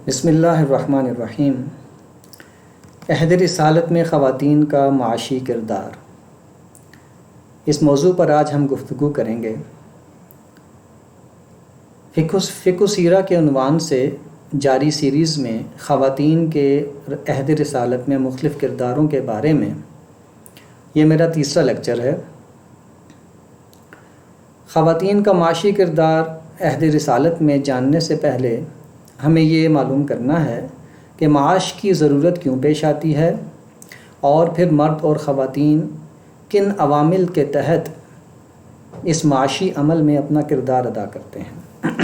بسم اللہ الرحمن الرحیم۔ عہد رسالت میں خواتین کا معاشی کردار، اس موضوع پر آج ہم گفتگو کریں گے۔ فقہ سیرہ کے عنوان سے جاری سیریز میں خواتین کے عہد رسالت میں مختلف کرداروں کے بارے میں یہ میرا تیسرا لیکچر ہے۔ خواتین کا معاشی کردار عہد رسالت میں جاننے سے پہلے ہمیں یہ معلوم کرنا ہے کہ معاش کی ضرورت کیوں پیش آتی ہے، اور پھر مرد اور خواتین کن عوامل کے تحت اس معاشی عمل میں اپنا کردار ادا کرتے ہیں۔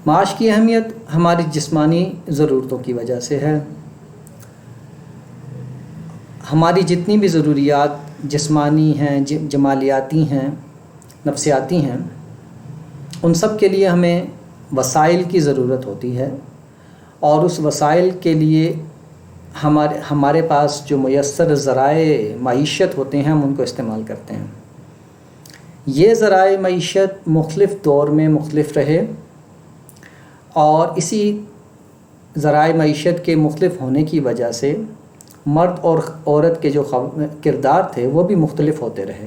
معاش کی اہمیت ہماری جسمانی ضرورتوں کی وجہ سے ہے۔ ہماری جتنی بھی ضروریات جسمانی ہیں، جمالیاتی ہیں، نفسیاتی ہیں، ان سب کے لیے ہمیں وسائل کی ضرورت ہوتی ہے، اور اس وسائل کے لیے ہمارے پاس جو میسر ذرائع معیشت ہوتے ہیں ہم ان کو استعمال کرتے ہیں۔ یہ ذرائع معیشت مختلف دور میں مختلف رہے، اور اسی ذرائع معیشت کے مختلف ہونے کی وجہ سے مرد اور عورت کے جو کردار تھے وہ بھی مختلف ہوتے رہے۔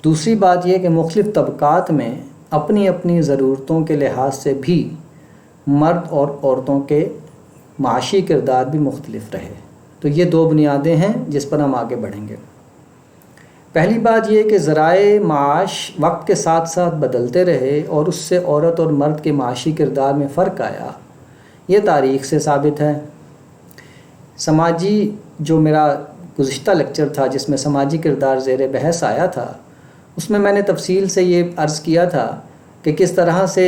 دوسری بات یہ کہ مختلف طبقات میں اپنی اپنی ضرورتوں کے لحاظ سے بھی مرد اور عورتوں کے معاشی کردار بھی مختلف رہے۔ تو یہ دو بنیادیں ہیں جس پر ہم آگے بڑھیں گے۔ پہلی بات یہ کہ ذرائع معاش وقت کے ساتھ ساتھ بدلتے رہے، اور اس سے عورت اور مرد کے معاشی کردار میں فرق آیا، یہ تاریخ سے ثابت ہے۔ سماجی جو میرا گزشتہ لیکچر تھا جس میں سماجی کردار زیر بحث آیا تھا، اس میں نے تفصیل سے یہ عرض کیا تھا کہ کس طرح سے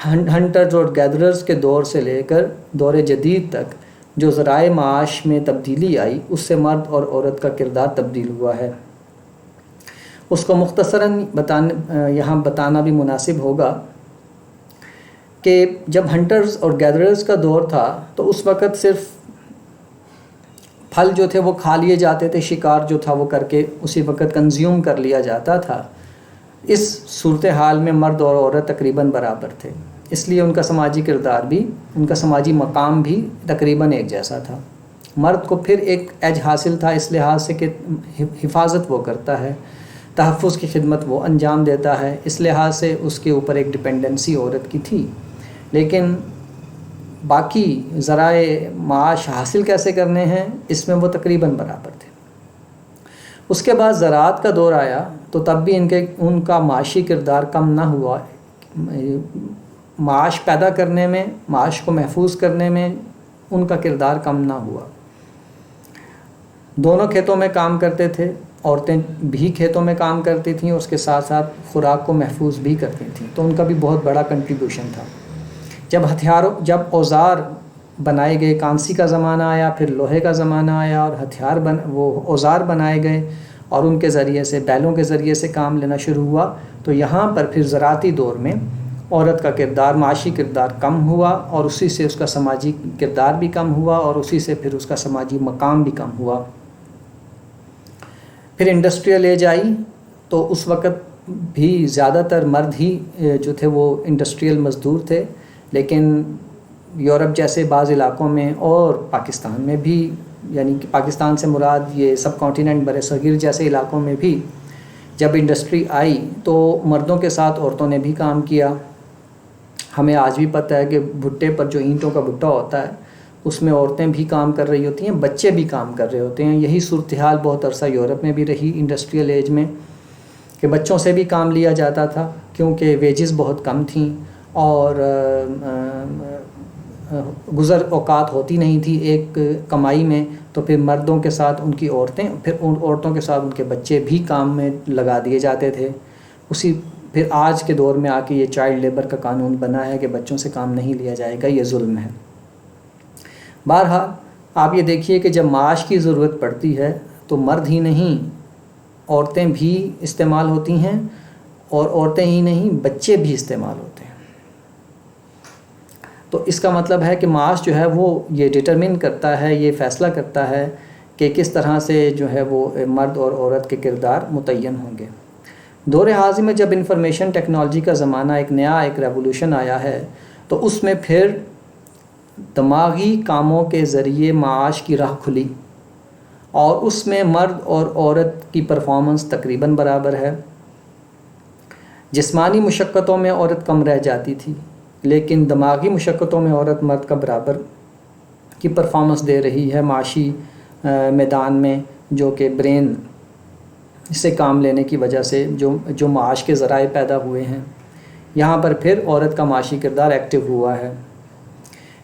ہنٹرز اور گیدررز کے دور سے لے کر دور جدید تک جو ذرائع معاش میں تبدیلی آئی، اس سے مرد اور عورت کا کردار تبدیل ہوا ہے۔ اس کو مختصراً یہاں بتانا بھی مناسب ہوگا کہ جب ہنٹرز اور گیدررز کا دور تھا تو اس وقت صرف پھل جو تھے وہ کھا لیے جاتے تھے، شکار جو تھا وہ کر کے اسی وقت کنزیوم کر لیا جاتا تھا۔ اس صورتحال میں مرد اور عورت تقریباً برابر تھے، اس لیے ان کا سماجی کردار بھی، ان کا سماجی مقام بھی تقریباً ایک جیسا تھا۔ مرد کو پھر ایک ایج حاصل تھا اس لحاظ سے کہ حفاظت وہ کرتا ہے، تحفظ کی خدمت وہ انجام دیتا ہے، اس لحاظ سے اس کے اوپر ایک ڈپینڈنسی عورت کی تھی۔ لیکن باقی ذرائع معاش حاصل کیسے کرنے ہیں، اس میں وہ تقریباً برابر تھے۔ اس کے بعد زراعت کا دور آیا تو تب بھی ان کا معاشی کردار کم نہ ہوا۔ معاش پیدا کرنے میں، معاش کو محفوظ کرنے میں ان کا کردار کم نہ ہوا۔ دونوں کھیتوں میں کام کرتے تھے، عورتیں بھی کھیتوں میں کام کرتی تھیں اور اس کے ساتھ ساتھ خوراک کو محفوظ بھی کرتی تھیں، تو ان کا بھی بہت بڑا کنٹریبیوشن تھا۔ جب اوزار بنائے گئے، کانسی کا زمانہ آیا، پھر لوہے کا زمانہ آیا، اور وہ اوزار بنائے گئے اور ان کے ذریعے سے، بیلوں کے ذریعے سے کام لینا شروع ہوا، تو یہاں پر پھر زراعتی دور میں عورت کا کردار، معاشی کردار کم ہوا، اور اسی سے اس کا سماجی کردار بھی کم ہوا، اور اسی سے پھر اس کا سماجی مقام بھی کم ہوا۔ پھر انڈسٹریل ایج آئی تو اس وقت بھی زیادہ تر مرد ہی جو تھے وہ انڈسٹریل مزدور تھے، لیکن یورپ جیسے بعض علاقوں میں اور پاکستان میں بھی، یعنی کہ پاکستان سے مراد یہ سب کانٹیننٹ بر صغیر جیسے علاقوں میں بھی جب انڈسٹری آئی تو مردوں کے ساتھ عورتوں نے بھی کام کیا۔ ہمیں آج بھی پتہ ہے کہ بھٹے پر جو اینٹوں کا بھٹا ہوتا ہے اس میں عورتیں بھی کام کر رہی ہوتی ہیں، بچے بھی کام کر رہے ہوتے ہیں۔ یہی صورتحال بہت عرصہ یورپ میں بھی رہی انڈسٹریل ایج میں، کہ بچوں سے بھی کام لیا جاتا تھا کیونکہ ویجز بہت کم تھیں، اور گزر اوقات ہوتی نہیں تھی ایک کمائی میں، تو پھر مردوں کے ساتھ ان کی عورتیں، پھر ان عورتوں کے ساتھ ان کے بچے بھی کام میں لگا دیے جاتے تھے۔ پھر آج کے دور میں آ کے یہ چائلڈ لیبر کا قانون بنا ہے کہ بچوں سے کام نہیں لیا جائے گا، یہ ظلم ہے۔ بہرحال آپ یہ دیکھیے کہ جب معاش کی ضرورت پڑتی ہے تو مرد ہی نہیں، عورتیں بھی استعمال ہوتی ہیں، اور عورتیں ہی نہیں، بچے بھی استعمال ہوتے ہیں۔ تو اس کا مطلب ہے کہ معاش جو ہے وہ یہ ڈٹرمن کرتا ہے، یہ فیصلہ کرتا ہے کہ کس طرح سے جو ہے وہ مرد اور عورت کے کردار متعین ہوں گے۔ دور حاضر میں جب انفارمیشن ٹیکنالوجی کا زمانہ ایک نیا ایک ریولوشن آیا ہے تو اس میں پھر دماغی کاموں کے ذریعے معاش کی راہ کھلی، اور اس میں مرد اور عورت کی پرفارمنس تقریباً برابر ہے۔ جسمانی مشقتوں میں عورت کم رہ جاتی تھی، لیکن دماغی مشقتوں میں عورت مرد کا برابر کی پرفارمنس دے رہی ہے معاشی میدان میں، جو کہ برین سے کام لینے کی وجہ سے جو معاش کے ذرائع پیدا ہوئے ہیں، یہاں پر پھر عورت کا معاشی کردار ایکٹیو ہوا ہے۔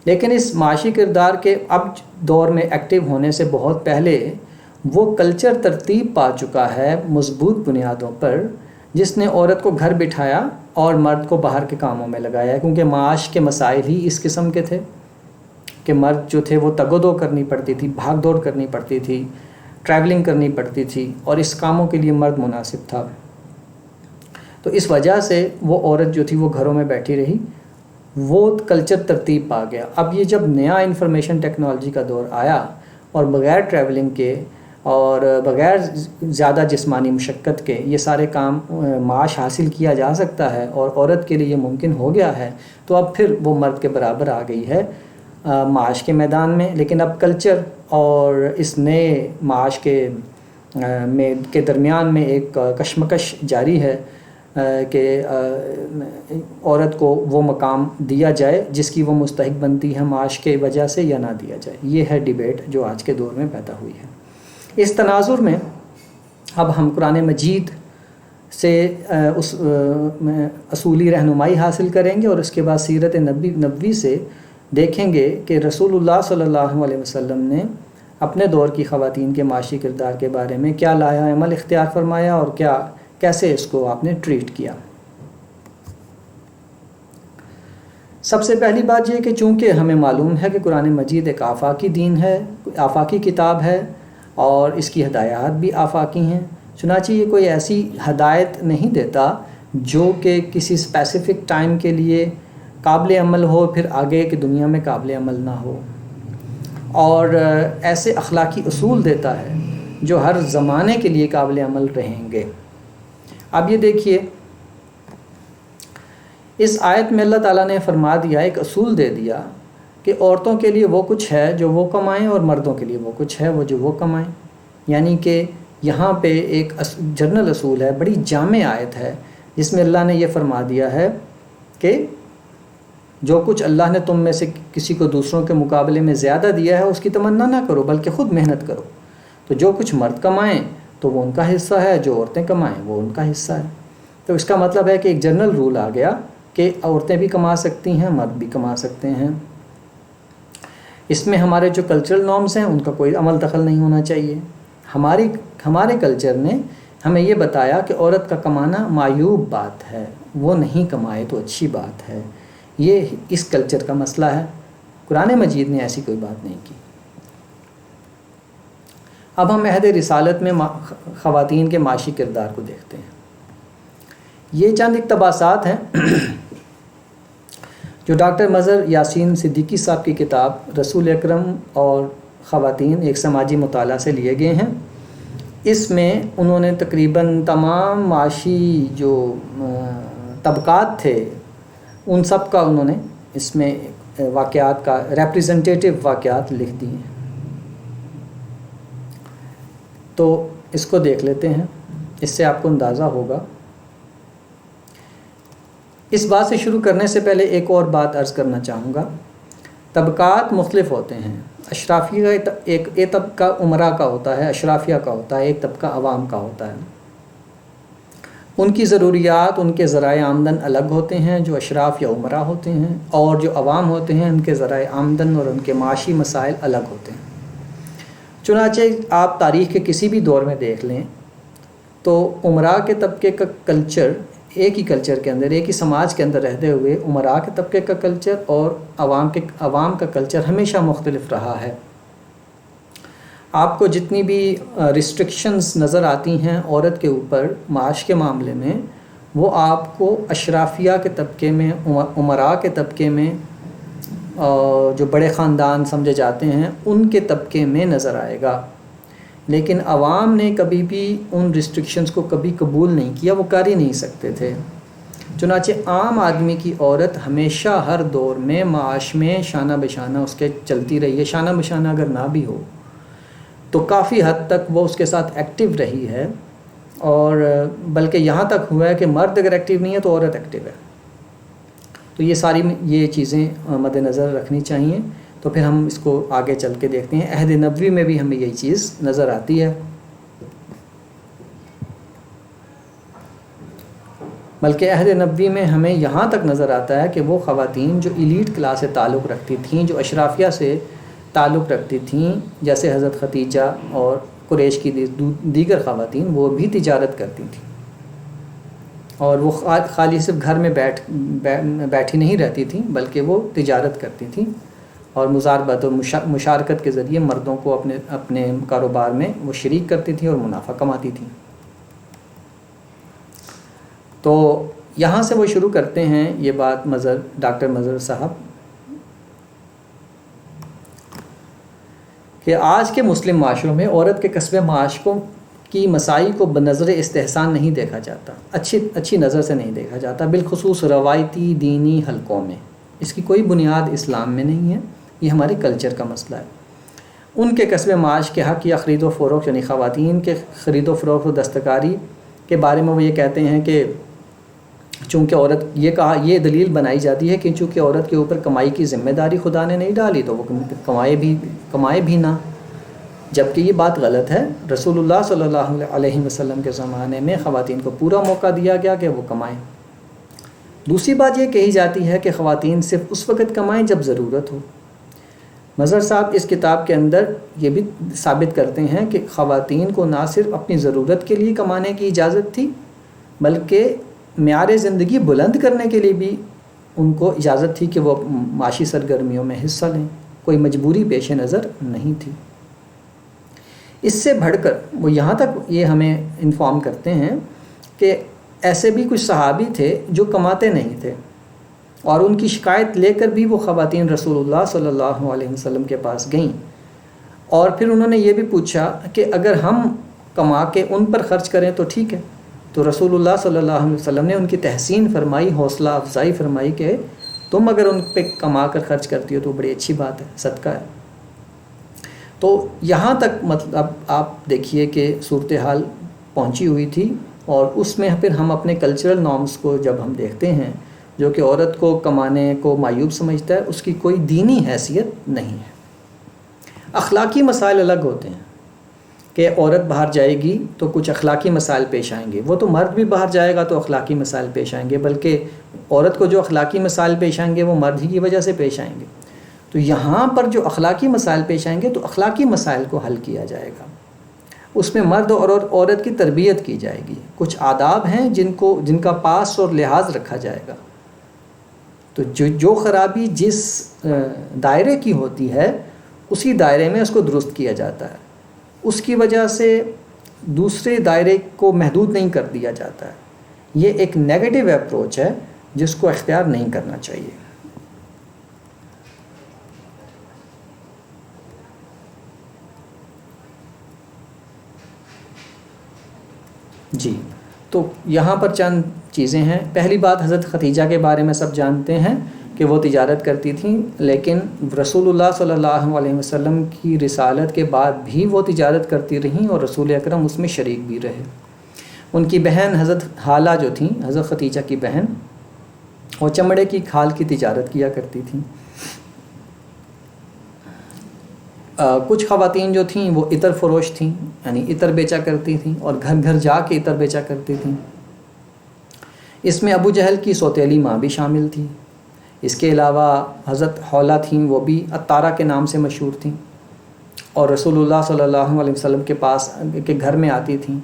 لیکن اس معاشی کردار کے اب دور میں ایکٹیو ہونے سے بہت پہلے وہ کلچر ترتیب پا چکا ہے مضبوط بنیادوں پر، جس نے عورت کو گھر بٹھایا اور مرد کو باہر کے کاموں میں لگایا، کیونکہ معاش کے مسائل ہی اس قسم کے تھے کہ مرد جو تھے وہ تگ و دو کرنی پڑتی تھی، بھاگ دوڑ کرنی پڑتی تھی، ٹریولنگ کرنی پڑتی تھی، اور اس کاموں کے لیے مرد مناسب تھا۔ تو اس وجہ سے وہ عورت جو تھی وہ گھروں میں بیٹھی رہی، وہ کلچر ترتیب پا گیا۔ اب یہ جب نیا انفارمیشن ٹیکنالوجی کا دور آیا اور بغیر ٹریولنگ کے اور بغیر زیادہ جسمانی مشقت کے یہ سارے کام معاش حاصل کیا جا سکتا ہے اور عورت کے لیے یہ ممکن ہو گیا ہے، تو اب پھر وہ مرد کے برابر آ گئی ہے معاش کے میدان میں۔ لیکن اب کلچر اور اس نئے معاش کے درمیان میں ایک کشمکش جاری ہے کہ عورت کو وہ مقام دیا جائے جس کی وہ مستحق بنتی ہے معاش کے وجہ سے، یا نہ دیا جائے۔ یہ ہے ڈیبیٹ جو آج کے دور میں پیدا ہوئی ہے۔ اس تناظر میں اب ہم قرآن مجید سے اس اصولی رہنمائی حاصل کریں گے، اور اس کے بعد سیرت نبوی سے دیکھیں گے کہ رسول اللہ صلی اللہ علیہ وسلم نے اپنے دور کی خواتین کے معاشی کردار کے بارے میں کیا لایا عمل اختیار فرمایا اور کیسے اس کو آپ نے ٹریٹ کیا۔ سب سے پہلی بات یہ کہ چونکہ ہمیں معلوم ہے کہ قرآن مجید ایک آفاقی دین ہے، آفاقی کتاب ہے، اور اس کی ہدایات بھی آفاقی ہیں، چنانچہ یہ کوئی ایسی ہدایت نہیں دیتا جو کہ کسی اسپیسیفک ٹائم کے لیے قابل عمل ہو، پھر آگے کی دنیا میں قابل عمل نہ ہو، اور ایسے اخلاقی اصول دیتا ہے جو ہر زمانے کے لیے قابل عمل رہیں گے۔ اب یہ دیکھیے، اس آیت میں اللہ تعالیٰ نے فرما دیا، ایک اصول دے دیا کہ عورتوں کے لیے وہ کچھ ہے جو وہ کمائیں، اور مردوں کے لیے وہ کچھ ہے جو وہ کمائیں۔ یعنی کہ یہاں پہ ایک جنرل اصول ہے، بڑی جامع آیت ہے، جس میں اللہ نے یہ فرما دیا ہے کہ جو کچھ اللہ نے تم میں سے کسی کو دوسروں کے مقابلے میں زیادہ دیا ہے اس کی تمنا نہ کرو، بلکہ خود محنت کرو۔ تو جو کچھ مرد کمائیں تو وہ ان کا حصہ ہے، جو عورتیں کمائیں وہ ان کا حصہ ہے۔ تو اس کا مطلب ہے کہ ایک جنرل رول آ گیا کہ عورتیں بھی کما سکتی ہیں، مرد بھی کما سکتے ہیں۔ اس میں ہمارے جو کلچرل نارمز ہیں ان کا کوئی عمل دخل نہیں ہونا چاہیے۔ ہمارے کلچر نے ہمیں یہ بتایا کہ عورت کا کمانا معیوب بات ہے، وہ نہیں کمائے تو اچھی بات ہے، یہ اس کلچر کا مسئلہ ہے۔ قرآن مجید نے ایسی کوئی بات نہیں کی۔ اب ہم عہد رسالت میں خواتین کے معاشی کردار کو دیکھتے ہیں۔ یہ چند اقتباسات ہیں جو ڈاکٹر مظہر یاسین صدیقی صاحب کی کتاب رسول اکرم اور خواتین ایک سماجی مطالعہ سے لیے گئے ہیں۔ اس میں انہوں نے تقریباً تمام معاشی جو طبقات تھے ان سب کا انہوں نے اس میں واقعات کا ریپریزنٹیٹیو واقعات لکھ دیے ہیں۔ تو اس کو دیکھ لیتے ہیں، اس سے آپ کو اندازہ ہوگا۔ اس بات سے شروع کرنے سے پہلے ایک اور بات عرض کرنا چاہوں گا۔ طبقات مختلف ہوتے ہیں۔ اشرافیہ ایک طبقہ عمرا کا ہوتا ہے، اشرافیہ کا ہوتا ہے، ایک طبقہ عوام کا ہوتا ہے۔ ان کی ضروریات، ان کے ذرائع آمدن الگ ہوتے ہیں جو اشراف یا عمرا ہوتے ہیں، اور جو عوام ہوتے ہیں ان کے ذرائع آمدن اور ان کے معاشی مسائل الگ ہوتے ہیں۔ چنانچہ آپ تاریخ کے کسی بھی دور میں دیکھ لیں تو عمرا کے طبقے کا کلچر ایک ہی کلچر کے اندر، ایک ہی سماج کے اندر رہتے ہوئے عمرا کے طبقے کا کلچر اور عوام کا کلچر ہمیشہ مختلف رہا ہے۔ آپ کو جتنی بھی ریسٹرکشنز نظر آتی ہیں عورت کے اوپر معاش کے معاملے میں، وہ آپ کو اشرافیہ کے طبقے میں، عمرا کے طبقے میں، جو بڑے خاندان سمجھے جاتے ہیں ان کے طبقے میں نظر آئے گا۔ لیکن عوام نے کبھی بھی ان ریسٹرکشنز کو کبھی قبول نہیں کیا، وہ کر ہی نہیں سکتے تھے۔ چنانچہ عام آدمی کی عورت ہمیشہ ہر دور میں معاش میں شانہ بشانہ اس کے چلتی رہی ہے، شانہ بشانہ اگر نہ بھی ہو تو کافی حد تک وہ اس کے ساتھ ایکٹیو رہی ہے، اور بلکہ یہاں تک ہوا ہے کہ مرد اگر ایکٹیو نہیں ہے تو عورت ایکٹیو ہے۔ تو یہ ساری یہ چیزیں مد نظر رکھنی چاہیے۔ تو پھر ہم اس کو آگے چل کے دیکھتے ہیں۔ عہد نبوی میں بھی ہمیں یہی چیز نظر آتی ہے، بلکہ عہد نبوی میں ہمیں یہاں تک نظر آتا ہے کہ وہ خواتین جو ایلیٹ کلاس سے تعلق رکھتی تھیں، جو اشرافیہ سے تعلق رکھتی تھیں، جیسے حضرت ختیجہ اور قریش کی دیگر خواتین، وہ بھی تجارت کرتی تھیں، اور وہ خالی صرف گھر میں بیٹھی نہیں رہتی تھیں، بلکہ وہ تجارت کرتی تھیں اور مزاربت اور مشارکت کے ذریعے مردوں کو اپنے کاروبار میں وہ شریک کرتی تھیں اور منافع کماتی تھیں۔ تو یہاں سے وہ شروع کرتے ہیں یہ بات ڈاکٹر مظہر صاحب کہ آج کے مسلم معاشروں میں عورت کے کسب معاش کی مساعی کو بنظر استحسان نہیں دیکھا جاتا، اچھی نظر سے نہیں دیکھا جاتا، بالخصوص روایتی دینی حلقوں میں۔ اس کی کوئی بنیاد اسلام میں نہیں ہے، یہ ہمارے کلچر کا مسئلہ ہے۔ ان کے کسب معاش کے حق یا خرید و فروخت، یعنی خواتین کے خرید و فروخت و دستکاری کے بارے میں وہ یہ کہتے ہیں کہ چونکہ عورت یہ دلیل بنائی جاتی ہے کہ چونکہ عورت کے اوپر کمائی کی ذمہ داری خدا نے نہیں ڈالی تو وہ کمائے بھی نہ، جبکہ یہ بات غلط ہے۔ رسول اللہ صلی اللہ علیہ وسلم کے زمانے میں خواتین کو پورا موقع دیا گیا کہ وہ کمائیں۔ دوسری بات یہ کہی جاتی ہے کہ خواتین صرف اس وقت کمائیں جب ضرورت ہو۔ مظہر صاحب اس کتاب کے اندر یہ بھی ثابت کرتے ہیں کہ خواتین کو نہ صرف اپنی ضرورت کے لیے کمانے کی اجازت تھی، بلکہ معیار زندگی بلند کرنے کے لیے بھی ان کو اجازت تھی کہ وہ معاشی سرگرمیوں میں حصہ لیں، کوئی مجبوری پیش نظر نہیں تھی۔ اس سے بڑھ کر وہ یہاں تک یہ ہمیں انفارم کرتے ہیں کہ ایسے بھی کچھ صحابی تھے جو کماتے نہیں تھے، اور ان کی شکایت لے کر بھی وہ خواتین رسول اللہ صلی اللہ علیہ وسلم کے پاس گئیں، اور پھر انہوں نے یہ بھی پوچھا کہ اگر ہم کما کے ان پر خرچ کریں تو ٹھیک ہے۔ تو رسول اللہ صلی اللہ علیہ وسلم نے ان کی تحسین فرمائی، حوصلہ افزائی فرمائی کہ تم اگر ان پہ کما کر خرچ کرتی ہو تو بڑی اچھی بات ہے، صدقہ ہے۔ تو یہاں تک مطلب آپ دیکھیے کہ صورتحال پہنچی ہوئی تھی، اور اس میں پھر ہم اپنے کلچرل نارمز کو جب ہم دیکھتے ہیں، جو کہ عورت کو کمانے کو معیوب سمجھتا ہے، اس کی کوئی دینی حیثیت نہیں ہے۔ اخلاقی مسائل الگ ہوتے ہیں کہ عورت باہر جائے گی تو کچھ اخلاقی مسائل پیش آئیں گے، وہ تو مرد بھی باہر جائے گا تو اخلاقی مسائل پیش آئیں گے، بلکہ عورت کو جو اخلاقی مسائل پیش آئیں گے وہ مرد ہی کی وجہ سے پیش آئیں گے۔ تو یہاں پر جو اخلاقی مسائل پیش آئیں گے تو اخلاقی مسائل کو حل کیا جائے گا، اس میں مرد اور عورت کی تربیت کی جائے گی، کچھ آداب ہیں جن کا پاس اور لحاظ رکھا جائے گا۔ تو جو خرابی جس دائرے کی ہوتی ہے اسی دائرے میں اس کو درست کیا جاتا ہے، اس کی وجہ سے دوسرے دائرے کو محدود نہیں کر دیا جاتا ہے۔ یہ ایک نیگیٹو اپروچ ہے جس کو اختیار نہیں کرنا چاہیے۔ جی، تو یہاں پر چند چیزیں ہیں۔ پہلی بات، حضرت ختیجہ کے بارے میں سب جانتے ہیں کہ وہ تجارت کرتی تھیں، لیکن رسول اللہ صلی اللہ علیہ وسلم کی رسالت کے بعد بھی وہ تجارت کرتی رہیں، اور رسول اکرم اس میں شریک بھی رہے۔ ان کی بہن حضرت حالہ جو تھیں، حضرت ختیجہ کی بہن، وہ چمڑے کی کھال کی تجارت کیا کرتی تھیں۔ کچھ خواتین جو تھیں وہ عطر فروش تھیں، یعنی عطر بیچا کرتی تھیں اور گھر گھر جا کے عطر بیچا کرتی تھیں۔ اس میں ابو جہل کی سوتیلی ماں بھی شامل تھی۔ اس کے علاوہ حضرت حولہ تھیں، وہ بھی عطارہ کے نام سے مشہور تھیں، اور رسول اللہ صلی اللہ علیہ وسلم کے پاس کے گھر میں آتی تھیں۔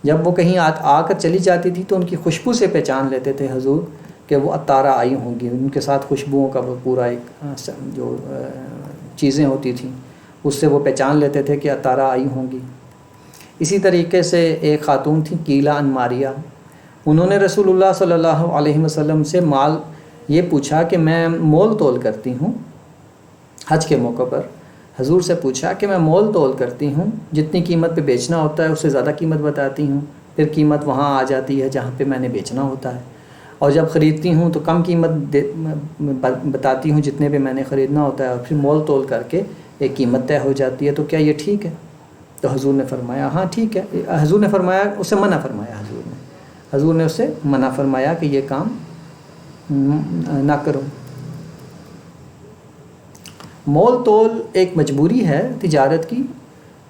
جب وہ کہیں آ کر چلی جاتی تھی تو ان کی خوشبو سے پہچان لیتے تھے حضور کہ وہ عطارہ آئی ہوں گی۔ ان کے ساتھ خوشبوؤں کا وہ پورا ایک جو چیزیں ہوتی تھیں اس سے وہ پہچان لیتے تھے کہ عطارہ آئی ہوں گی۔ اسی طریقے سے ایک خاتون تھیں قیلہ انماریہ، انہوں نے رسول اللہ صلی اللہ علیہ وسلم سے یہ پوچھا کہ میں مول تول کرتی ہوں حج کے موقع پر، حضور سے پوچھا کہ میں مول تول کرتی ہوں، جتنی قیمت پہ بیچنا ہوتا ہے اس سے زیادہ قیمت بتاتی ہوں، پھر قیمت وہاں آ جاتی ہے جہاں پہ میں نے بیچنا ہوتا ہے، اور جب خریدتی ہوں تو کم قیمت بتاتی ہوں جتنے پہ میں نے خریدنا ہوتا ہے، اور پھر مول تول کر کے ایک قیمت طے ہو جاتی ہے، تو کیا یہ ٹھیک ہے؟ تو حضور نے فرمایا ہاں ٹھیک ہے۔ حضور نے فرمایا، اسے منع فرمایا، حضور نے اسے منع فرمایا کہ یہ کام نہ کرو۔ مول تول ایک مجبوری ہے تجارت کی،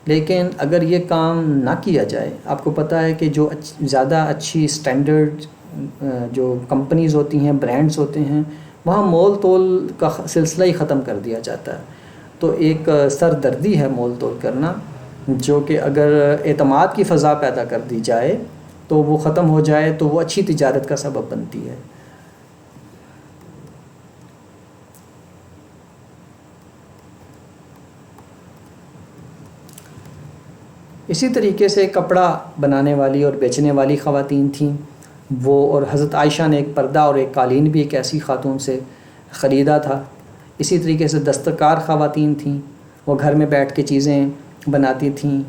لیکن اگر یہ کام نہ کیا جائے، آپ کو پتہ ہے کہ جو زیادہ اچھی سٹینڈرڈ جو کمپنیز ہوتی ہیں، برانڈز ہوتے ہیں، وہاں مول تول کا سلسلہ ہی ختم کر دیا جاتا ہے۔ تو ایک سردردی ہے مول تول کرنا، جو کہ اگر اعتماد کی فضا پیدا کر دی جائے تو وہ ختم ہو جائے تو وہ اچھی تجارت کا سبب بنتی ہے۔ اسی طریقے سے کپڑا بنانے والی اور بیچنے والی خواتین تھیں وہ، اور حضرت عائشہ نے ایک پردہ اور ایک قالین بھی ایک ایسی خاتون سے خریدا تھا۔ اسی طریقے سے دستکار خواتین تھیں، وہ گھر میں بیٹھ کے چیزیں بناتی تھیں،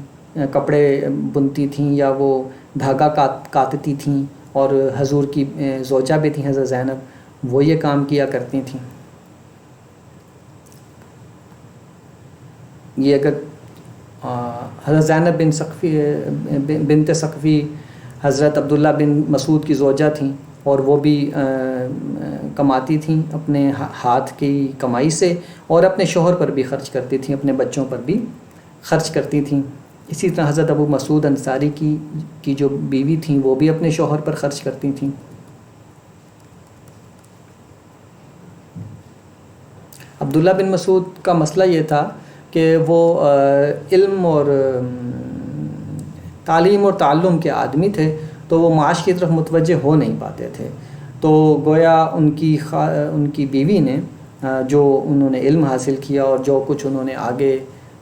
کپڑے بنتی تھیں یا وہ دھاگا کاتتی تھیں، اور حضور کی زوجہ بھی تھیں حضرت زینب، وہ یہ کام کیا کرتی تھیں۔ یہ اگر حضرت زینب بنت ثقفی حضرت عبداللہ بن مسعود کی زوجہ تھیں، اور وہ بھی کماتی تھیں اپنے ہاتھ کی کمائی سے، اور اپنے شوہر پر بھی خرچ کرتی تھیں، اپنے بچوں پر بھی خرچ کرتی تھیں۔ اسی طرح حضرت ابو مسعود انصاری کی جو بیوی تھیں وہ بھی اپنے شوہر پر خرچ کرتی تھیں۔ عبداللہ بن مسعود کا مسئلہ یہ تھا کہ وہ علم اور تعلیم اور تعلم کے آدمی تھے، تو وہ معاش کی طرف متوجہ ہو نہیں پاتے تھے، تو گویا ان کی بیوی نے جو انہوں نے علم حاصل کیا اور جو کچھ انہوں نے آگے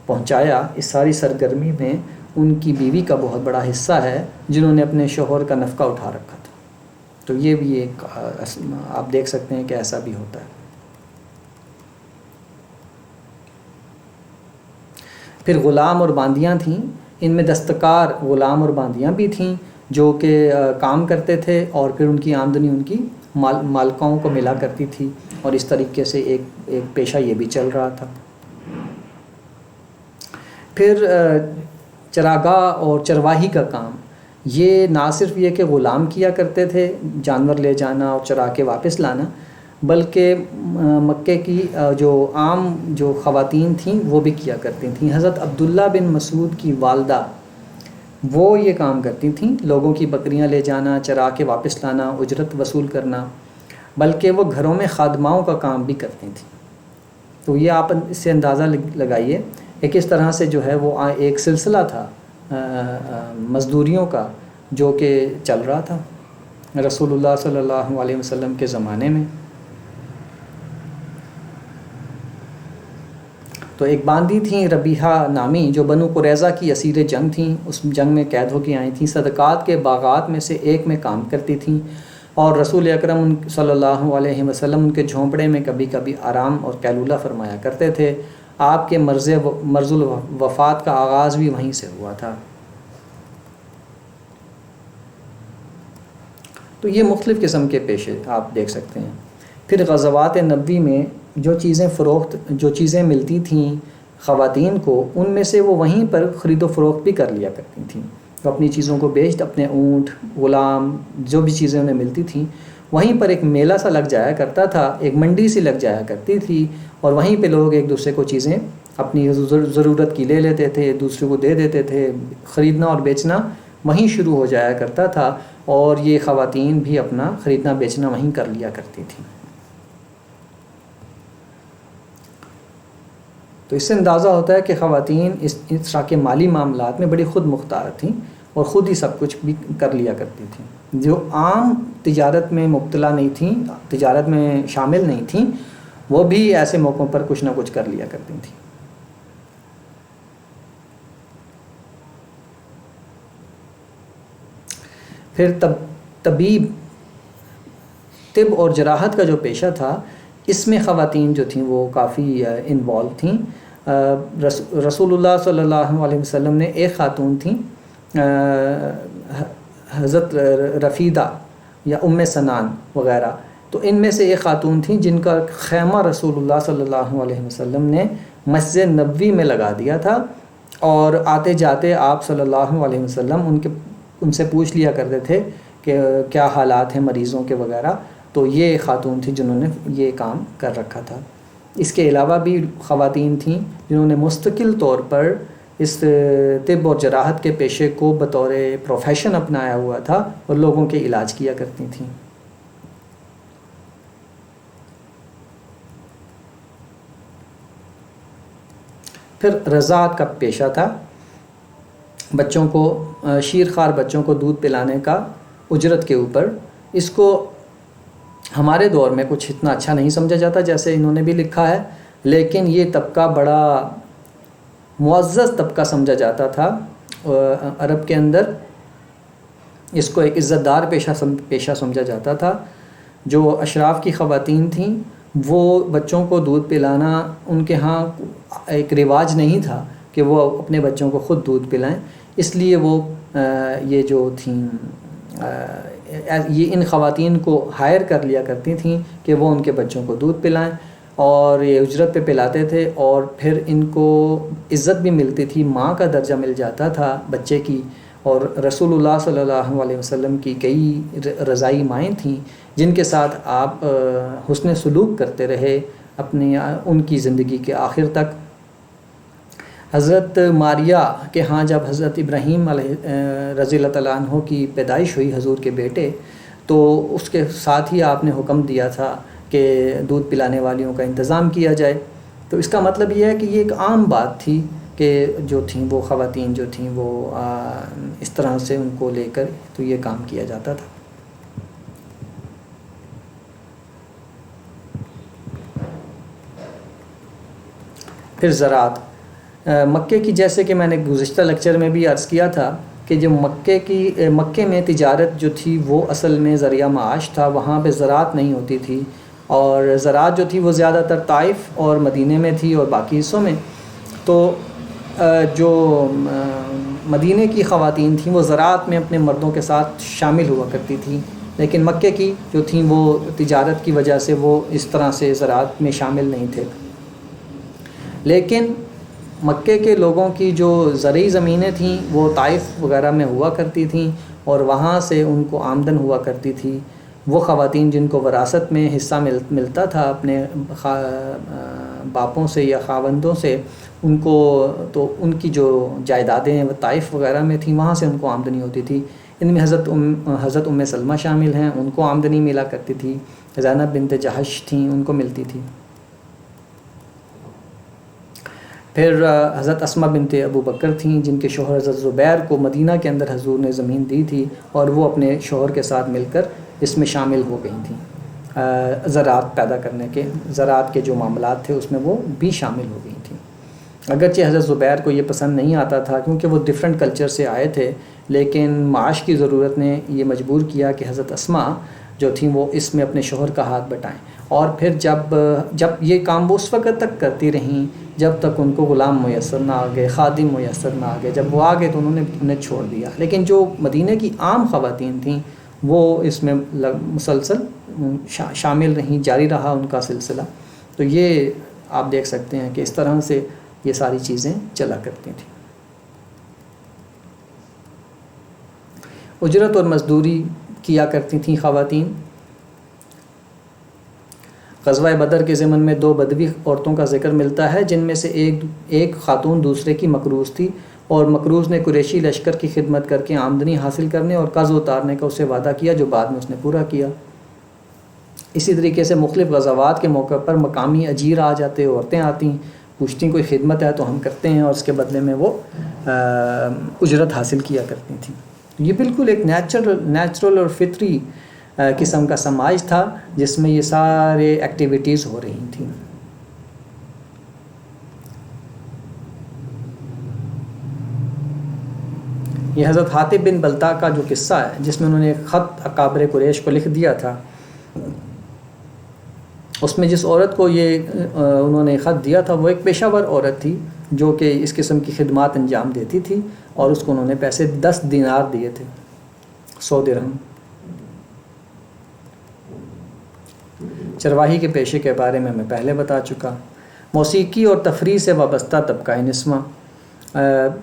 پہنچایا، اس ساری سرگرمی میں ان کی بیوی کا بہت بڑا حصہ ہے، جنہوں نے اپنے شوہر کا نفقہ اٹھا رکھا تھا۔ تو یہ بھی ایک آپ دیکھ سکتے ہیں کہ ایسا بھی ہوتا ہے۔ پھر غلام اور باندیاں تھیں، ان میں دستکار غلام اور باندیاں بھی تھیں جو کہ کام کرتے تھے، اور پھر ان کی آمدنی ان کی مالکاؤں کو ملا کرتی تھی، اور اس طریقے سے ایک پیشہ یہ بھی چل رہا تھا۔ پھر چراگاہ اور چرواہی کا کام، یہ نہ صرف یہ کہ غلام کیا کرتے تھے، جانور لے جانا اور چرا کے واپس لانا، بلکہ مکے کی جو عام جو خواتین تھیں وہ بھی کیا کرتی تھیں۔ حضرت عبداللہ بن مسعود کی والدہ وہ یہ کام کرتی تھیں، لوگوں کی بکریاں لے جانا، چرا کے واپس لانا، اجرت وصول کرنا، بلکہ وہ گھروں میں خادماؤں کا کام بھی کرتی تھیں۔ تو یہ آپ اس سے اندازہ لگائیے کہ کس طرح سے جو ہے وہ ایک سلسلہ تھا مزدوریوں کا جو کہ چل رہا تھا رسول اللہ صلی اللہ علیہ وسلم کے زمانے میں۔ تو ایک باندی تھیں ربیحہ نامی، جو بنو قریظہ کی اسیر جنگ تھیں، اس جنگ میں قید ہو کے آئی تھیں، صدقات کے باغات میں سے ایک میں کام کرتی تھیں، اور رسول اکرم صلی اللہ علیہ وسلم ان کے جھونپڑے میں کبھی کبھی آرام اور قیلولہ فرمایا کرتے تھے۔ آپ کے مرض الوفات کا آغاز بھی وہیں سے ہوا تھا۔ تو یہ مختلف قسم کے پیشے آپ دیکھ سکتے ہیں۔ پھر غزوات نبوی میں جو چیزیں ملتی تھیں خواتین کو، ان میں سے وہ وہیں پر خرید و فروخت بھی کر لیا کرتی تھیں، وہ اپنی چیزوں کو اپنے اونٹ، غلام، جو بھی چیزیں انہیں ملتی تھیں، وہیں پر ایک میلہ سا لگ جایا کرتا تھا، ایک منڈی سی لگ جایا کرتی تھی، اور وہیں پہ لوگ ایک دوسرے کو چیزیں اپنی ضرورت کی لے لیتے تھے، ایک دوسرے کو دے دیتے تھے، خریدنا اور بیچنا وہیں شروع ہو جایا کرتا تھا، اور یہ خواتین بھی اپنا خریدنا بیچنا وہیں کر لیا کرتی تھیں۔ تو اس سے اندازہ ہوتا ہے کہ خواتین اس طرح کے مالی معاملات میں بڑی خود مختار تھیں، اور خود ہی سب کچھ بھی کر لیا کرتی تھیں۔ جو عام تجارت میں مبتلا نہیں تھیں، تجارت میں شامل نہیں تھیں، وہ بھی ایسے موقعوں پر کچھ نہ کچھ کر لیا کرتی تھیں۔ پھر طب اور جراحت کا جو پیشہ تھا، اس میں خواتین جو تھیں وہ کافی انوالو تھیں، رسول اللہ صلی اللہ علیہ وسلم نے ایک خاتون تھیں حضرت رفیدہ یا ام سنان وغیرہ، تو ان میں سے ایک خاتون تھیں جن کا خیمہ رسول اللہ صلی اللہ علیہ وسلم نے مسجد نبوی میں لگا دیا تھا، اور آتے جاتے آپ صلی اللہ علیہ وسلم ان سے پوچھ لیا کرتے تھے کہ کیا حالات ہیں مریضوں کے وغیرہ، تو یہ خاتون تھی جنہوں نے یہ کام کر رکھا تھا۔ اس کے علاوہ بھی خواتین تھیں جنہوں نے مستقل طور پر اس طب اور جراحت کے پیشے کو بطور پروفیشن اپنایا ہوا تھا اور لوگوں کے علاج کیا کرتی تھیں۔ پھر رضاعت کا پیشہ تھا، بچوں کو شیرخوار بچوں کو دودھ پلانے کا اجرت کے اوپر۔ اس کو ہمارے دور میں کچھ اتنا اچھا نہیں سمجھا جاتا جیسے انہوں نے بھی لکھا ہے، لیکن یہ طبقہ بڑا معزز طبقہ سمجھا جاتا تھا عرب کے اندر۔ اس کو ایک عزت دار پیشہ سمجھا جاتا تھا۔ جو اشراف کی خواتین تھیں وہ بچوں کو دودھ پلانا ان کے ہاں ایک رواج نہیں تھا کہ وہ اپنے بچوں کو خود دودھ پلائیں، اس لیے وہ یہ جو تھیں یہ ان خواتین کو ہائر کر لیا کرتی تھیں کہ وہ ان کے بچوں کو دودھ پلائیں، اور یہ اجرت پہ پلاتے تھے، اور پھر ان کو عزت بھی ملتی تھی، ماں کا درجہ مل جاتا تھا بچے کی۔ اور رسول اللہ صلی اللہ علیہ وسلم کی کئی رضائی مائیں تھیں جن کے ساتھ آپ حسن سلوک کرتے رہے اپنی ان کی زندگی کے آخر تک۔ حضرت ماریہ کے ہاں جب حضرت ابراہیم رضی اللہ تعالیٰ عنہ کی پیدائش ہوئی حضور کے بیٹے، تو اس کے ساتھ ہی آپ نے حکم دیا تھا کہ دودھ پلانے والیوں کا انتظام کیا جائے۔ تو اس کا مطلب یہ ہے کہ یہ ایک عام بات تھی کہ جو تھیں وہ خواتین جو تھیں وہ اس طرح سے ان کو لے کر تو یہ کام کیا جاتا تھا۔ پھر زراعت مکے کی، جیسے کہ میں نے گزشتہ لیکچر میں بھی عرض کیا تھا کہ جو مکے میں تجارت جو تھی وہ اصل میں ذریعہ معاش تھا، وہاں پہ زراعت نہیں ہوتی تھی، اور زراعت جو تھی وہ زیادہ تر طائف اور مدینے میں تھی اور باقی حصوں میں۔ تو جو مدینے کی خواتین تھیں وہ زراعت میں اپنے مردوں کے ساتھ شامل ہوا کرتی تھیں، لیکن مکے کی جو تھیں وہ تجارت کی وجہ سے وہ اس طرح سے زراعت میں شامل نہیں تھے۔ لیکن مکے کے لوگوں کی جو زرعی زمینیں تھیں وہ طائف وغیرہ میں ہوا کرتی تھیں، اور وہاں سے ان کو آمدن ہوا کرتی تھی۔ وہ خواتین جن کو وراثت میں حصہ ملتا تھا اپنے باپوں سے یا خاوندوں سے، ان کو تو ان کی جو جائیدادیں ہیں وہ طائف وغیرہ میں تھیں، وہاں سے ان کو آمدنی ہوتی تھی۔ ان میں حضرت ام سلمہ شامل ہیں، ان کو آمدنی ملا کرتی تھی۔ زینب بنت جہش تھیں، ان کو ملتی تھی۔ پھر حضرت اسماء بنت ابو بکر تھیں جن کے شوہر حضرت زبیر کو مدینہ کے اندر حضور نے زمین دی تھی، اور وہ اپنے شوہر کے ساتھ مل کر اس میں شامل ہو گئی تھیں۔ زراعت پیدا کرنے کے، زراعت کے جو معاملات تھے اس میں وہ بھی شامل ہو گئی تھیں۔ اگرچہ حضرت زبیر کو یہ پسند نہیں آتا تھا کیونکہ وہ ڈیفرنٹ کلچر سے آئے تھے، لیکن معاش کی ضرورت نے یہ مجبور کیا کہ حضرت اسماء جو تھیں وہ اس میں اپنے شوہر کا ہاتھ بٹائیں، اور پھر جب یہ کام وہ اس وقت تک کرتی رہیں جب تک ان کو غلام میسر نہ آ گئے، خادم میسر نہ آ گئے۔ جب وہ آ گئے تو انہوں نے انہیں چھوڑ دیا۔ لیکن جو مدینہ کی عام خواتین تھیں وہ اس میں مسلسل شامل رہیں، جاری رہا ان کا سلسلہ۔ تو یہ آپ دیکھ سکتے ہیں کہ اس طرح سے یہ ساری چیزیں چلا کرتی تھیں۔ اجرت اور مزدوری کیا کرتی تھیں خواتین۔ غزوہ بدر کے ضمن میں 2 بدوی عورتوں کا ذکر ملتا ہے، جن میں سے ایک خاتون دوسرے کی مکروز تھی، اور مکروز نے قریشی لشکر کی خدمت کر کے آمدنی حاصل کرنے اور قرض اتارنے کا اسے وعدہ کیا، جو بعد میں اس نے پورا کیا۔ اسی طریقے سے مختلف غزوات کے موقع پر مقامی اجیر آ جاتے، عورتیں آتیں، پوچھتی کوئی خدمت ہے تو ہم کرتے ہیں، اور اس کے بدلے میں وہ اجرت حاصل کیا کرتی تھیں۔ یہ بالکل ایک نیچرل اور فطری قسم کا سماج تھا جس میں یہ سارے ایکٹیویٹیز ہو رہی تھیں۔ یہ حضرت حاطب بن بلتع کا جو قصہ ہے جس میں انہوں نے ایک خط اکابر قریش کو لکھ دیا تھا، اس میں جس عورت کو یہ انہوں نے خط دیا تھا وہ ایک پیشہ ور عورت تھی جو کہ اس قسم کی خدمات انجام دیتی تھی، اور اس کو انہوں نے پیسے 10 دینار دیے تھے، 100 درہم۔ چرواہی کے پیشے کے بارے میں پہلے بتا چکا۔ موسیقی اور تفریح سے وابستہ طبقہ نسواں،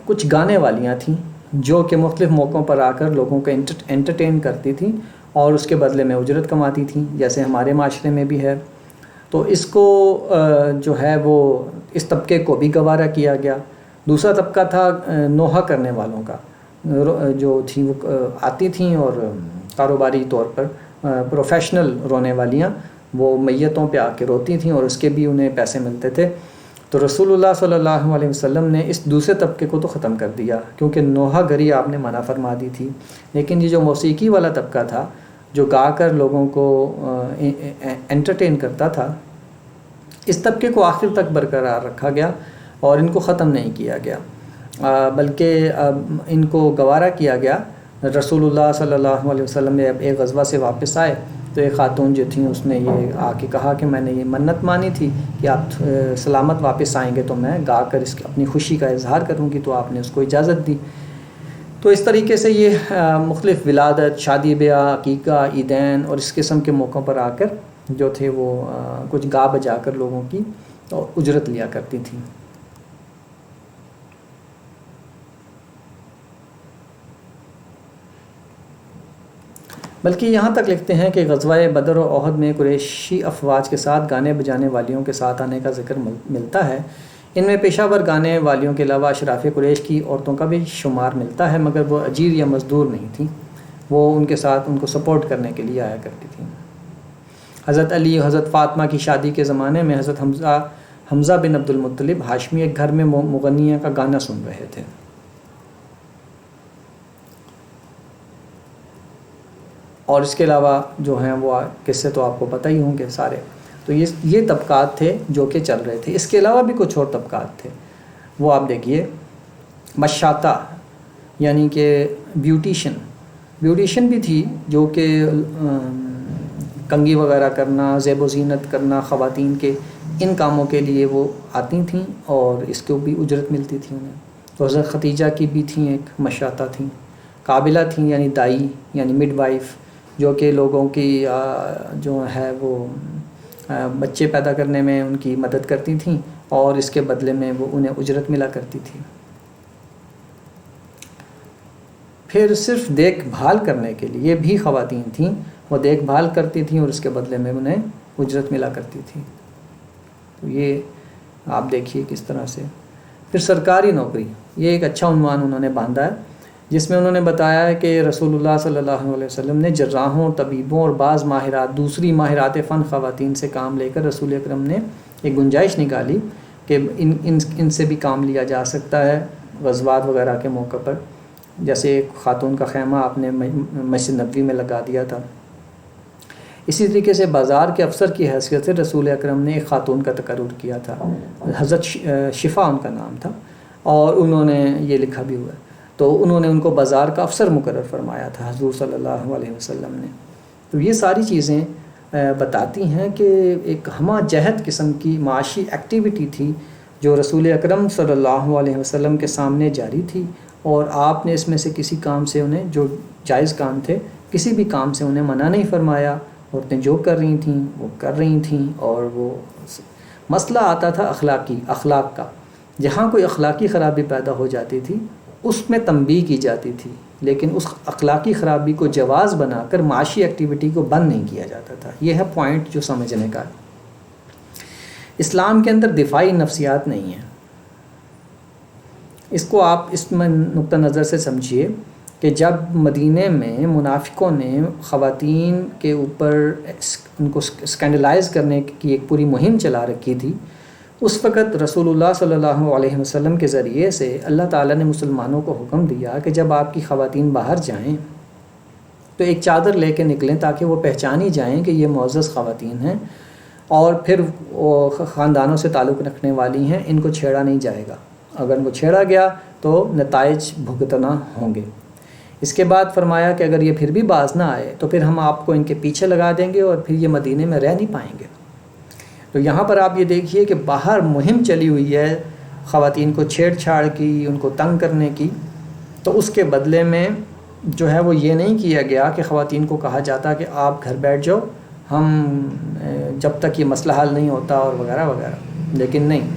کچھ گانے والیاں تھیں جو کہ مختلف موقعوں پر آ کر لوگوں کو انٹرٹین کرتی تھیں اور اس کے بدلے میں اجرت کماتی تھیں، جیسے ہمارے معاشرے میں بھی ہے۔ تو اس کو جو ہے وہ اس طبقے کو بھی گوارا کیا گیا۔ دوسرا طبقہ تھا نوحہ کرنے والوں کا، جو تھیں وہ آتی تھیں اور کاروباری طور پر پروفیشنل رونے والیاں، وہ میتوں پہ آ کے روتی تھیں اور اس کے بھی انہیں پیسے ملتے تھے۔ تو رسول اللہ صلی اللہ علیہ وسلم نے اس دوسرے طبقے کو تو ختم کر دیا، کیونکہ نوحہ گری آپ نے منع فرما دی تھی۔ لیکن یہ جو موسیقی والا طبقہ تھا جو گا کر لوگوں کو انٹرٹین کرتا تھا، اس طبقے کو آخر تک برقرار رکھا گیا اور ان کو ختم نہیں کیا گیا، بلکہ ان کو گوارا کیا گیا۔ رسول اللہ صلی اللہ علیہ وسلم نے ایک غزوہ سے واپس آئے تو ایک خاتون جو تھیں اس نے یہ آ کے کہا کہ میں نے یہ منت مانی تھی کہ آپ سلامت واپس آئیں گے تو میں گا کر اس اپنی خوشی کا اظہار کروں گی، تو آپ نے اس کو اجازت دی۔ تو اس طریقے سے یہ مختلف ولادت، شادی بیاہ، عقیقہ، عیدین اور اس قسم کے موقعوں پر آ کر جو تھے وہ کچھ گا بجا کر لوگوں کی اجرت لیا کرتی تھیں۔ بلکہ یہاں تک لکھتے ہیں کہ غزوہ بدر و احد میں قریشی افواج کے ساتھ گانے بجانے والیوں کے ساتھ آنے کا ذکر ملتا ہے۔ ان میں پیشہ ور گانے والیوں کے علاوہ اشراف قریش کی عورتوں کا بھی شمار ملتا ہے، مگر وہ اجیر یا مزدور نہیں تھیں، وہ ان کے ساتھ ان کو سپورٹ کرنے کے لیے آیا کرتی تھیں۔ حضرت علی اور حضرت فاطمہ کی شادی کے زمانے میں حضرت حمزہ بن عبد المطلب ہاشمی ایک گھر میں مغنیہ کا گانا سن رہے تھے۔ اور اس کے علاوہ جو ہیں وہ قصے تو آپ کو پتہ ہی ہوں گے سارے۔ تو یہ طبقات تھے جو کہ چل رہے تھے۔ اس کے علاوہ بھی کچھ اور طبقات تھے، وہ آپ دیکھیے۔ مشاطہ یعنی کہ بیوٹیشن بھی تھی، جو کہ کنگھی وغیرہ کرنا، زیب و زینت کرنا خواتین کے، ان کاموں کے لیے وہ آتی تھیں اور اس کو بھی اجرت ملتی تھی انہیں۔ تو حضرت ختیجہ کی بھی تھیں ایک مشاطہ تھیں۔ قابلہ تھیں یعنی دائی یعنی مڈ وائف، جو کہ لوگوں کی جو ہے وہ بچے پیدا کرنے میں ان کی مدد کرتی تھیں اور اس کے بدلے میں وہ انہیں اجرت ملا کرتی تھی۔ پھر صرف دیکھ بھال کرنے کے لیے بھی خواتین تھیں، وہ دیکھ بھال کرتی تھیں اور اس کے بدلے میں انہیں اجرت ملا کرتی تھی۔ تو یہ آپ دیکھیے کس طرح سے۔ پھر سرکاری نوکری، یہ ایک اچھا عنوان انہوں نے باندھا ہے، جس میں انہوں نے بتایا ہے کہ رسول اللہ صلی اللہ علیہ وسلم نے جراحوں، طبیبوں اور بعض دوسری ماہرات فن خواتین سے کام لے کر رسول اکرم نے ایک گنجائش نکالی کہ ان سے بھی کام لیا جا سکتا ہے غزوات وغیرہ کے موقع پر۔ جیسے ایک خاتون کا خیمہ آپ نے مسجد نبوی میں لگا دیا تھا۔ اسی طریقے سے بازار کے افسر کی حیثیت سے رسول اکرم نے ایک خاتون کا تقرر کیا تھا، حضرت شفا ان کا نام تھا، اور انہوں نے یہ لکھا بھی ہوا ہے۔ تو انہوں نے ان کو بازار کا افسر مقرر فرمایا تھا حضور صلی اللہ علیہ وسلم نے۔ تو یہ ساری چیزیں بتاتی ہیں کہ ایک ہمہ جہت قسم کی معاشی ایکٹیویٹی تھی جو رسول اکرم صلی اللہ علیہ وسلم کے سامنے جاری تھی، اور آپ نے اس میں سے کسی کام سے انہیں، جو جائز کام تھے، کسی بھی کام سے انہیں منع نہیں فرمایا۔ عورتیں جو کر رہی تھیں وہ کر رہی تھیں، اور وہ مسئلہ آتا تھا اخلاق کا، جہاں کوئی اخلاقی خرابی پیدا ہو جاتی تھی اس میں تنبیہ کی جاتی تھی، لیکن اس اخلاقی خرابی کو جواز بنا کر معاشی ایکٹیویٹی کو بند نہیں کیا جاتا تھا۔ یہ ہے پوائنٹ جو سمجھنے کا۔ اسلام کے اندر دفاعی نفسیات نہیں ہیں۔ اس کو آپ اس میں نقطہ نظر سے سمجھیے کہ جب مدینے میں منافقوں نے خواتین کے اوپر ان کو اسکینڈلائز کرنے کی ایک پوری مہم چلا رکھی تھی، اس وقت رسول اللہ صلی اللہ علیہ وسلم کے ذریعے سے اللہ تعالیٰ نے مسلمانوں کو حکم دیا کہ جب آپ کی خواتین باہر جائیں تو ایک چادر لے کے نکلیں تاکہ وہ پہچانی جائیں کہ یہ معزز خواتین ہیں، اور پھر وہ خاندانوں سے تعلق رکھنے والی ہیں، ان کو چھیڑا نہیں جائے گا، اگر ان کو چھیڑا گیا تو نتائج بھگتنا ہوں گے۔ اس کے بعد فرمایا کہ اگر یہ پھر بھی باز نہ آئے تو پھر ہم آپ کو ان کے پیچھے لگا دیں گے اور پھر یہ مدینے میں رہ نہیں پائیں گے۔ تو یہاں پر آپ یہ دیکھیے کہ باہر مہم چلی ہوئی ہے خواتین کو چھیڑ چھاڑ کی، ان کو تنگ کرنے کی، تو اس کے بدلے میں جو ہے وہ یہ نہیں کیا گیا کہ خواتین کو کہا جاتا کہ آپ گھر بیٹھ جاؤ، ہم جب تک یہ مسئلہ حل نہیں ہوتا اور وغیرہ وغیرہ، لیکن نہیں،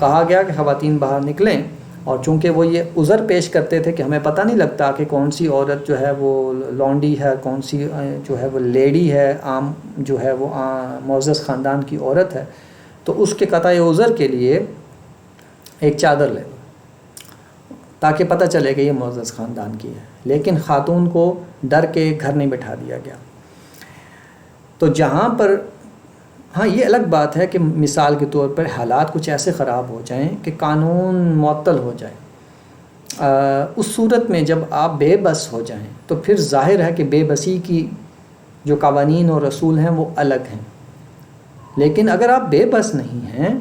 کہا گیا کہ خواتین باہر نکلیں، اور چونکہ وہ یہ عذر پیش کرتے تھے کہ ہمیں پتہ نہیں لگتا کہ کون سی عورت جو ہے وہ لونڈی ہے، کون سی جو ہے وہ لیڈی ہے، عام جو ہے وہ معزز خاندان کی عورت ہے، تو اس کے قطع عذر کے لیے ایک چادر لے لو تاکہ پتہ چلے کہ یہ معزز خاندان کی ہے، لیکن خاتون کو ڈر کے گھر نہیں بٹھا دیا گیا۔ تو جہاں پر ہاں یہ الگ بات ہے کہ مثال کے طور پر حالات کچھ ایسے خراب ہو جائیں کہ قانون معطل ہو جائے، اس صورت میں جب آپ بے بس ہو جائیں تو پھر ظاہر ہے کہ بے بسی کی جو قوانین اور رسول ہیں وہ الگ ہیں، لیکن اگر آپ بے بس نہیں ہیں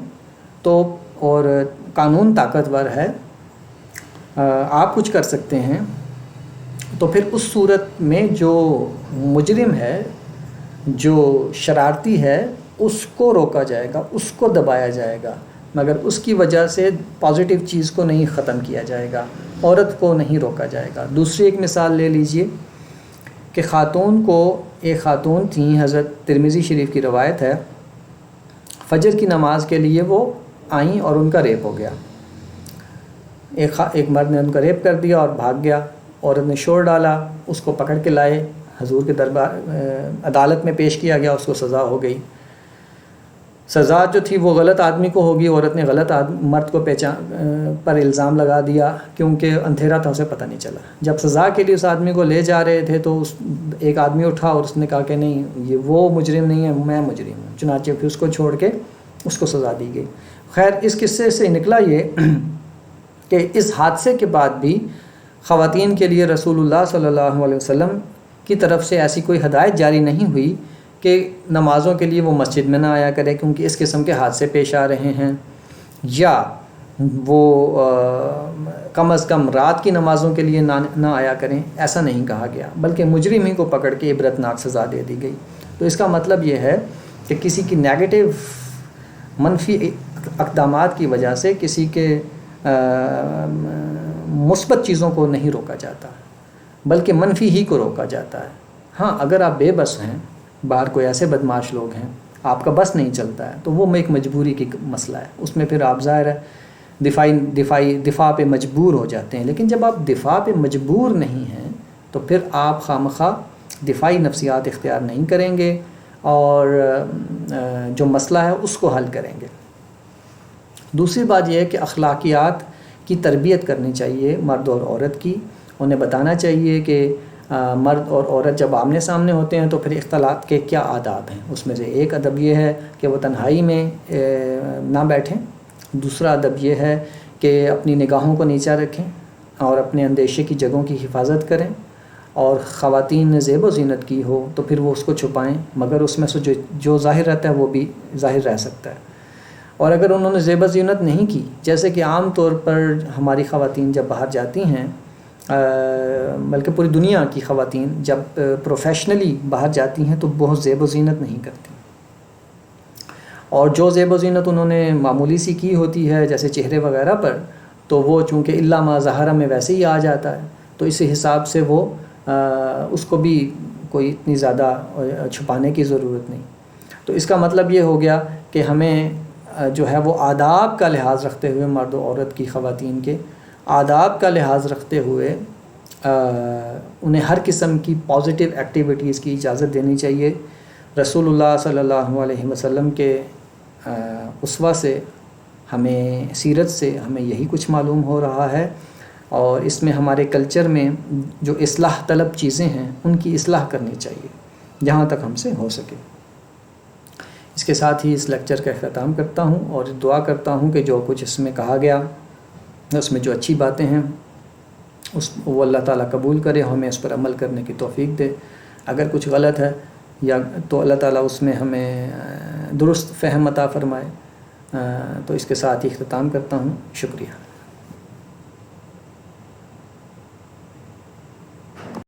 تو اور قانون طاقتور ہے، آپ کچھ کر سکتے ہیں، تو پھر اس صورت میں جو مجرم ہے، جو شرارتی ہے، اس کو روکا جائے گا، اس کو دبایا جائے گا، مگر اس کی وجہ سے پازیٹیو چیز کو نہیں ختم کیا جائے گا، عورت کو نہیں روکا جائے گا۔ دوسری ایک مثال لے لیجئے کہ ایک خاتون تھیں، حضرت ترمذی شریف کی روایت ہے، فجر کی نماز کے لیے وہ آئیں اور ان کا ریپ ہو گیا، ایک مرد نے ان کا ریپ کر دیا اور بھاگ گیا، عورت نے شور ڈالا، اس کو پکڑ کے لائے حضور کے دربار عدالت میں پیش کیا گیا، اس کو سزا ہو گئی۔ سزا جو تھی وہ غلط آدمی کو ہوگی، عورت نے غلط مرد کو پر الزام لگا دیا کیونکہ اندھیرا تھا، اسے پتہ نہیں چلا۔ جب سزا کے لیے اس آدمی کو لے جا رہے تھے تو ایک آدمی اٹھا اور اس نے کہا کہ نہیں، یہ وہ مجرم نہیں ہے، میں مجرم ہوں، چنانچہ پھر اس کو چھوڑ کے اس کو سزا دی گئی۔ خیر، اس قصے سے نکلا یہ کہ اس حادثے کے بعد بھی خواتین کے لیے رسول اللہ صلی اللہ علیہ وسلم کی طرف سے ایسی کوئی ہدایت جاری نہیں ہوئی کہ نمازوں کے لیے وہ مسجد میں نہ آیا کرے کیونکہ اس قسم کے حادثے پیش آ رہے ہیں، یا وہ کم از کم رات کی نمازوں کے لیے نہ آیا کریں، ایسا نہیں کہا گیا، بلکہ مجرم ہی کو پکڑ کے عبرتناک سزا دے دی گئی۔ تو اس کا مطلب یہ ہے کہ کسی کی نیگیٹو منفی اقدامات کی وجہ سے کسی کے مثبت چیزوں کو نہیں روکا جاتا، بلکہ منفی ہی کو روکا جاتا ہے۔ ہاں، اگر آپ بے بس ہیں، باہر کوئی ایسے بدمعاش لوگ ہیں، آپ کا بس نہیں چلتا ہے، تو وہ ایک مجبوری کی مسئلہ ہے، اس میں پھر آپ ظاہر ہے دفاع پہ مجبور ہو جاتے ہیں۔ لیکن جب آپ دفاع پہ مجبور نہیں ہیں تو پھر آپ خواہ دفاعی نفسیات اختیار نہیں کریں گے اور جو مسئلہ ہے اس کو حل کریں گے۔ دوسری بات یہ ہے کہ اخلاقیات کی تربیت کرنی چاہیے مرد اور عورت کی، انہیں بتانا چاہیے کہ مرد اور عورت جب آمنے سامنے ہوتے ہیں تو پھر اختلاط کے کیا آداب ہیں۔ اس میں سے ایک ادب یہ ہے کہ وہ تنہائی میں نہ بیٹھیں، دوسرا ادب یہ ہے کہ اپنی نگاہوں کو نیچا رکھیں اور اپنے اندیشے کی جگہوں کی حفاظت کریں، اور خواتین نے زیب و زینت کی ہو تو پھر وہ اس کو چھپائیں، مگر اس میں سے جو ظاہر رہتا ہے وہ بھی ظاہر رہ سکتا ہے۔ اور اگر انہوں نے زیب و زینت نہیں کی، جیسے کہ عام طور پر ہماری خواتین جب باہر جاتی ہیں، بلکہ پوری دنیا کی خواتین جب پروفیشنلی باہر جاتی ہیں تو بہت زیب و زینت نہیں کرتی، اور جو زیب و زینت انہوں نے معمولی سی کی ہوتی ہے جیسے چہرے وغیرہ پر، تو وہ چونکہ الا ما ظہر میں ویسے ہی آ جاتا ہے، تو اس حساب سے وہ اس کو بھی کوئی اتنی زیادہ چھپانے کی ضرورت نہیں۔ تو اس کا مطلب یہ ہو گیا کہ ہمیں جو ہے وہ آداب کا لحاظ رکھتے ہوئے، مرد و عورت کی خواتین کے آداب کا لحاظ رکھتے ہوئے انہیں ہر قسم کی پازیٹیو ایکٹیویٹیز کی اجازت دینی چاہیے۔ رسول اللہ صلی اللہ علیہ وسلم کے اسوہ سے، ہمیں سیرت سے ہمیں یہی کچھ معلوم ہو رہا ہے، اور اس میں ہمارے کلچر میں جو اصلاح طلب چیزیں ہیں ان کی اصلاح کرنی چاہیے جہاں تک ہم سے ہو سکے۔ اس کے ساتھ ہی اس لیکچر کا اختتام کرتا ہوں اور دعا کرتا ہوں کہ جو کچھ اس میں کہا گیا، اس میں جو اچھی باتیں ہیں وہ اللہ تعالیٰ قبول کرے، ہمیں اس پر عمل کرنے کی توفیق دے۔ اگر کچھ غلط ہے تو اللہ تعالیٰ اس میں ہمیں درست فہم عطا فرمائے۔ تو اس کے ساتھ ہی اختتام کرتا ہوں، شکریہ۔